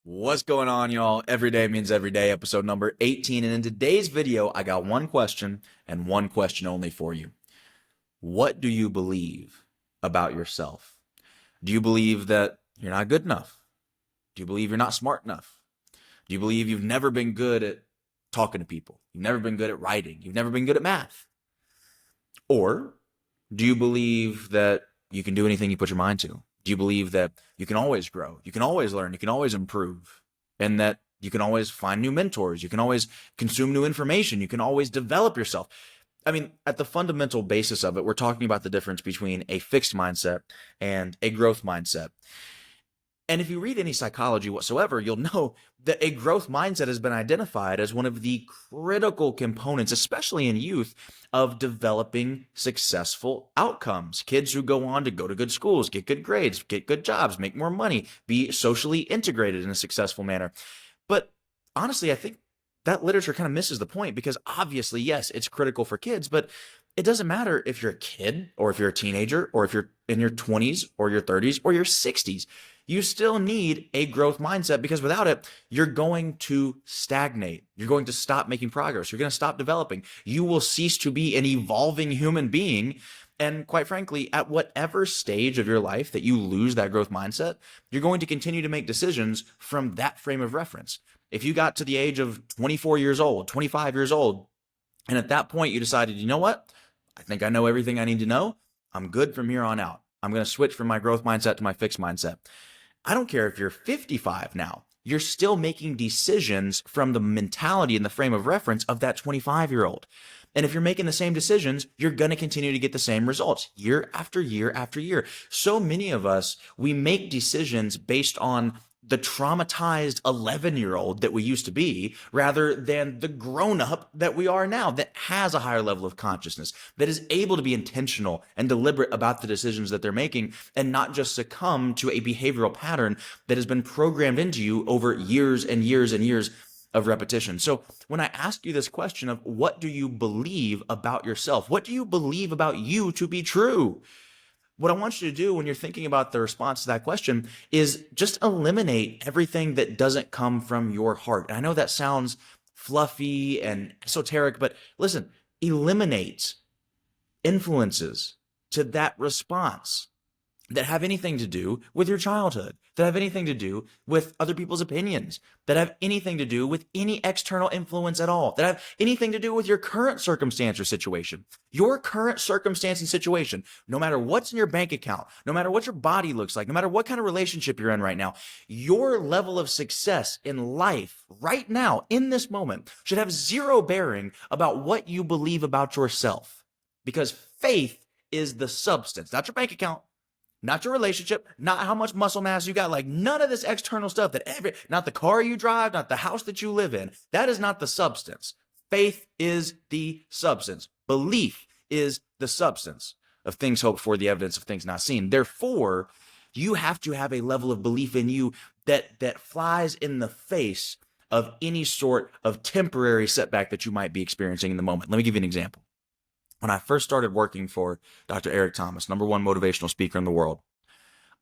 What's going on, y'all? Every day means every day, episode number 18. And in today's video, I got one question and one question only for you. What do you believe about yourself? Do you believe that you're not good enough? Do you believe you're not smart enough? Do you believe you've never been good at talking to people? You've never been good at writing? You've never been good at math? Or do you believe that you can do anything you put your mind to? Do you believe that you can always grow, you can always learn, you can always improve, and that you can always find new mentors, you can always consume new information, you can always develop yourself? I mean, at the fundamental basis of it, we're talking about the difference between a fixed mindset and a growth mindset. And if you read any psychology whatsoever, you'll know that a growth mindset has been identified as one of the critical components, especially in youth, of developing successful outcomes. Kids who go on to go to good schools, get good grades, get good jobs, make more money, be socially integrated in a successful manner. But honestly, I think that literature kind of misses the point, because obviously, yes, it's critical for kids, but it doesn't matter if you're a kid or if you're a teenager or if you're in your 20s or your 30s or your 60s. You still need a growth mindset, because without it, you're going to stagnate. You're going to stop making progress. You're going to stop developing. You will cease to be an evolving human being. And quite frankly, at whatever stage of your life that you lose that growth mindset, you're going to continue to make decisions from that frame of reference. If you got to the age of 24 years old, 25 years old, and at that point you decided, you know what? I think I know everything I need to know. I'm good from here on out. I'm going to switch from my growth mindset to my fixed mindset. I don't care if you're 55 now. You're still making decisions from the mentality and the frame of reference of that 25-year-old. And if you're making the same decisions, you're going to continue to get the same results year after year after year. So many of us, we make decisions based on the traumatized 11-year-old that we used to be, rather than the grown-up that we are now, that has a higher level of consciousness, that is able to be intentional and deliberate about the decisions that they're making, and not just succumb to a behavioral pattern that has been programmed into you over years and years and years of repetition. So when I ask you this question of what do you believe about yourself, what do you believe about you to be true? What I want you to do when you're thinking about the response to that question is just eliminate everything that doesn't come from your heart. And I know that sounds fluffy and esoteric, but listen, eliminate influences to that response that have anything to do with your childhood, that have anything to do with other people's opinions, that have anything to do with any external influence at all, that have anything to do with your current circumstance or situation. Your current circumstance and situation, no matter what's in your bank account, no matter what your body looks like, no matter what kind of relationship you're in right now, your level of success in life right now, in this moment, should have zero bearing about what you believe about yourself. Because faith is the substance, not your bank account, not your relationship, not how much muscle mass you got, like none of this external stuff not the car you drive, not the house that you live in. That is not the substance. Faith is the substance. Belief is the substance of things hoped for, the evidence of things not seen. Therefore, you have to have a level of belief in you that flies in the face of any sort of temporary setback that you might be experiencing in the moment. Let me give you an example. When I first started working for Dr. Eric Thomas, #1 motivational speaker in the world,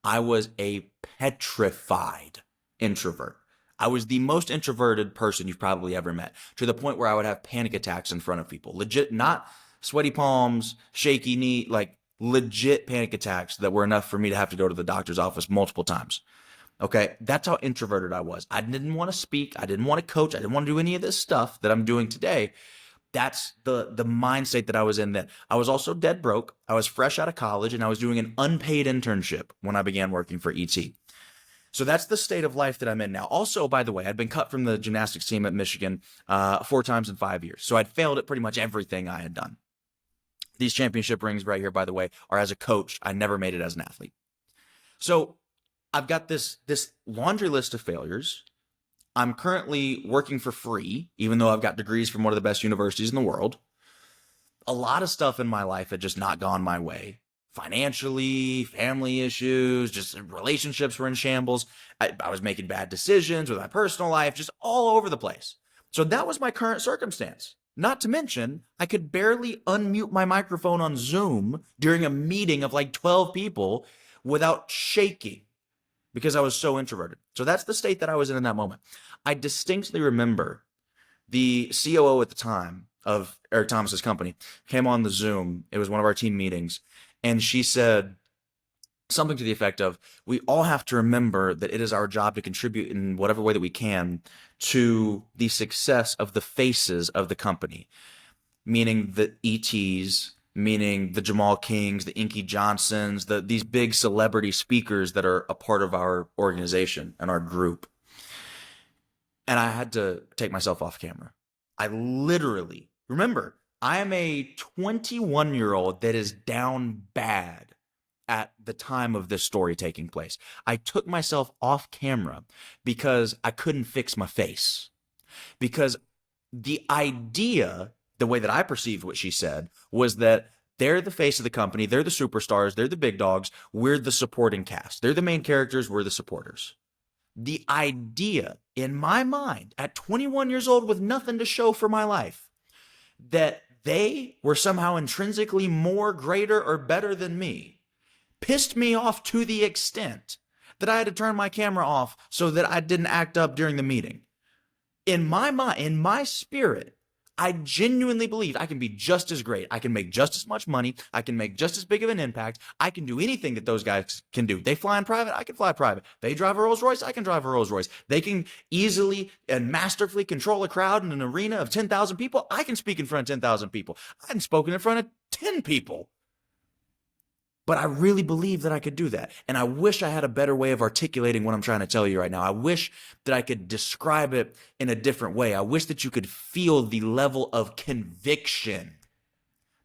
I was a petrified introvert. I was the most introverted person you've probably ever met, to the point where I would have panic attacks in front of people. Legit, not sweaty palms, shaky knee, like legit panic attacks that were enough for me to have to go to the doctor's office multiple times. Okay, that's how introverted I was. I didn't want to speak. I didn't want to coach. I didn't want to do any of this stuff that I'm doing today. That's the mindset that I was in then. I was also dead broke. I was fresh out of college, and I was doing an unpaid internship when I began working for ET. So that's the state of life that I'm in now. Also, by the way, I'd been cut from the gymnastics team at Michigan 4 times in 5 years. So I'd failed at pretty much everything I had done. These championship rings right here, by the way, are as a coach. I never made it as an athlete. So I've got this laundry list of failures. I'm currently working for free, even though I've got degrees from one of the best universities in the world. A lot of stuff in my life had just not gone my way. Financially, family issues, just relationships were in shambles. I was making bad decisions with my personal life, just all over the place. So that was my current circumstance. Not to mention, I could barely unmute my microphone on Zoom during a meeting of like 12 people without shaking, because I was so introverted. So that's the state that I was in that moment. I distinctly remember the COO at the time of Eric Thomas's company came on the Zoom. It was one of our team meetings. And she said something to the effect of, we all have to remember that it is our job to contribute in whatever way that we can to the success of the faces of the company, meaning the ETs, meaning the Jamal Kings, the Inky Johnsons, these big celebrity speakers that are a part of our organization and our group. And I had to take myself off camera. I literally, remember, I am a 21-year-old that is down bad at the time of this story taking place. I took myself off camera because I couldn't fix my face. Because the idea, the way that I perceived what she said, was that they're the face of the company, they're the superstars, they're the big dogs, we're the supporting cast. They're the main characters, we're the supporters. The idea in my mind at 21 years old with nothing to show for my life, that they were somehow intrinsically more greater or better than me, pissed me off to the extent that I had to turn my camera off so that I didn't act up during the meeting. In my mind, in my spirit, I genuinely believe I can be just as great. I can make just as much money. I can make just as big of an impact. I can do anything that those guys can do. They fly in private. I can fly private. They drive a Rolls Royce. I can drive a Rolls Royce. They can easily and masterfully control a crowd in an arena of 10,000 people. I can speak in front of 10,000 people. I hadn't spoken in front of 10 people. But I really believe that I could do that. And I wish I had a better way of articulating what I'm trying to tell you right now. I wish that I could describe it in a different way. I wish that you could feel the level of conviction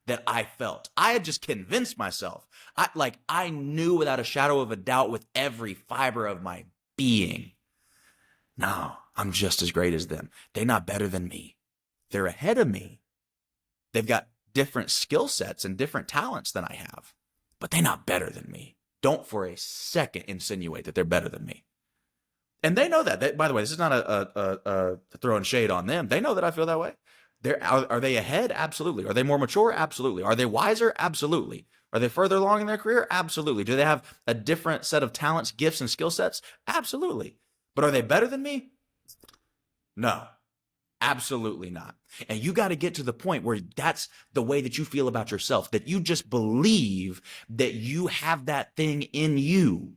that I felt. I had just convinced myself. I knew without a shadow of a doubt with every fiber of my being, no, I'm just as great as them. They're not better than me. They're ahead of me. They've got different skill sets and different talents than I have. But they're not better than me. Don't for a second insinuate that they're better than me. And they know that. By the way, this is not a throwing shade on them. They know that I feel that way. Are they ahead? Absolutely. Are they more mature? Absolutely. Are they wiser? Absolutely. Are they further along in their career? Absolutely. Do they have a different set of talents, gifts, and skill sets? Absolutely. But are they better than me? No. Absolutely not. And you got to get to the point where that's the way that you feel about yourself, that you just believe that you have that thing in you.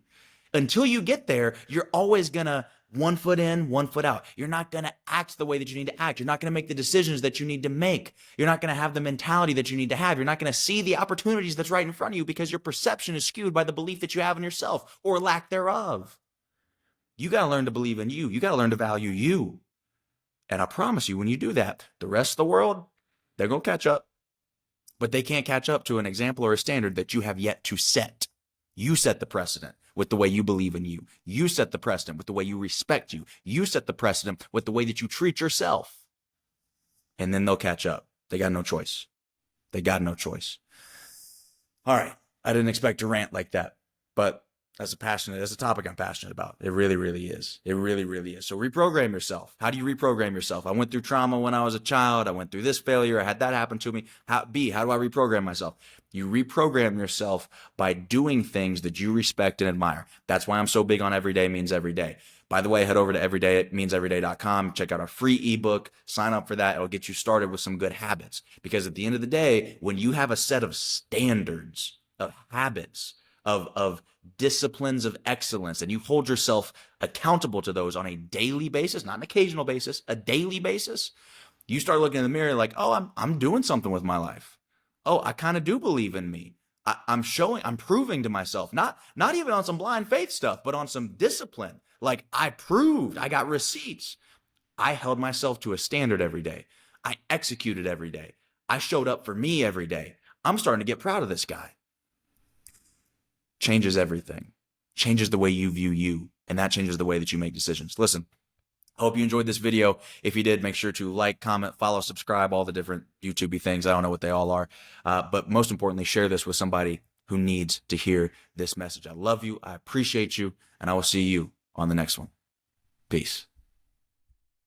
Until you get there, you're always going to one foot in, one foot out. You're not going to act the way that you need to act. You're not going to make the decisions that you need to make. You're not going to have the mentality that you need to have. You're not going to see the opportunities that's right in front of you because your perception is skewed by the belief that you have in yourself or lack thereof. You got to learn to believe in you. You got to learn to value you. And I promise you, when you do that, the rest of the world, they're going to catch up. But they can't catch up to an example or a standard that you have yet to set. You set the precedent with the way you believe in you. You set the precedent with the way you respect you. You set the precedent with the way that you treat yourself. And then they'll catch up. They got no choice. They got no choice. All right. I didn't expect to rant like that, but that's a topic I'm passionate about. It really, really is. It really, really is. So reprogram yourself. How do you reprogram yourself? I went through trauma when I was a child. I went through this failure. I had that happen to me. How do I reprogram myself? You reprogram yourself by doing things that you respect and admire. That's why I'm so big on everyday means every day. By the way, head over to everydaymeanseveryday.com. Check out our free ebook. Sign up for that. It'll get you started with some good habits. Because at the end of the day, when you have a set of standards, of habits, of disciplines of excellence, and you hold yourself accountable to those on a daily basis, not an occasional basis, a daily basis, you start looking in the mirror like, oh, I'm doing something with my life. Oh, I kind of do believe in me. I'm proving to myself, not even on some blind faith stuff, but on some discipline. Like I proved, I got receipts. I held myself to a standard every day. I executed every day. I showed up for me every day. I'm starting to get proud of this guy. Changes everything. Changes the way you view you, and that changes the way that you make decisions. Listen, I hope you enjoyed this video. If you did, make sure to like, comment, follow, subscribe, all the different YouTube-y things. I don't know what they all are. But most importantly, share this with somebody who needs to hear this message. I love you. I appreciate you, and I will see you on the next one. Peace.